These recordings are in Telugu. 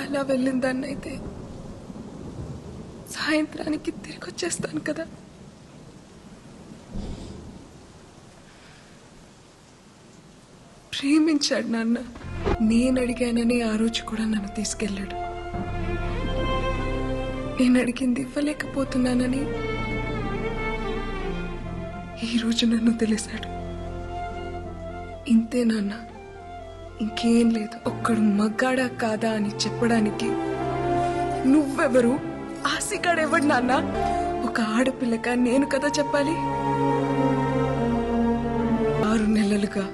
అలా వెళ్ళిందాన్నైతే సాయంత్రానికి తిరిగి వచ్చేస్తాను కదా. ప్రేమించాడు నాన్న. నేను అడిగానని ఆ రోజు కూడా నన్ను తీసుకెళ్ళాడు. నేను అడిగింది ఇవ్వలేకపోతున్నానని ఈ రోజు నన్ను తెలిసాడు. ఇంతే నాన్న, ఇంకేం లేదు. ఒక్కడు మగ్గాడా కాదా అని చెప్పడానికి నువ్వెవరు? ఆశగాడెవడు నాన్న? ఒక ఆడపిల్లగా నేను కదా చెప్పాలి. 6 నెలలుగా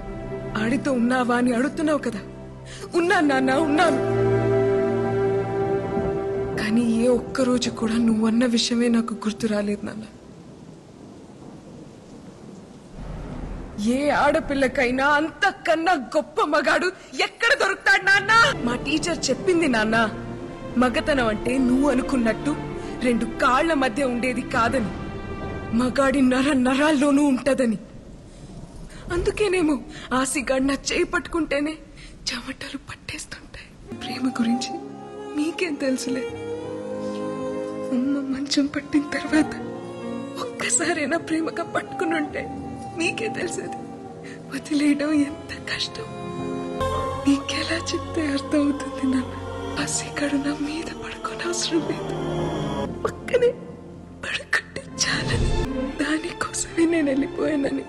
ఆడితో ఉన్నావా అని అడుగుతున్నావు కదా. ఉన్నాను నాన్న, ఉన్నాను. కానీ ఏ ఒక్కరోజు కూడా నువ్వన్న విషయమే నాకు గుర్తు రాలేదు నాన్న. ఏ ఆడపిల్లకైనా అంతకన్నా గొప్ప మగాడు ఎక్కడ దొరుకుతాడు నాన్న? మా టీచర్ చెప్పింది నాన్న, మగతనం అంటే నువ్వు అనుకున్నట్టు 2 కాళ్ల మధ్య ఉండేది కాదని, మగాడి నరాల్లోనూ ఉంటదని. అందుకేనేమో ఆశగాడు నా చేయి పట్టుకుంటేనే చెమటలు పట్టేస్తుంటాయి. ప్రేమ గురించి మీకేం తెలుసులే. అమ్మ మంచం పట్టిన తర్వాత ఒక్కసారైనా ప్రేమగా పట్టుకుని ఉంటే మీకే తెలిసేది వదిలేయడం ఎంత కష్టం. మీకెలా చెప్తే అర్థం అవుతుంది నాన్న. ఆశగాడు నా మీద పడుకోని అవసరం లేదు, పక్కనే పడుకుంటే చాలని. దానికోసమే నేను వెళ్ళిపోయానని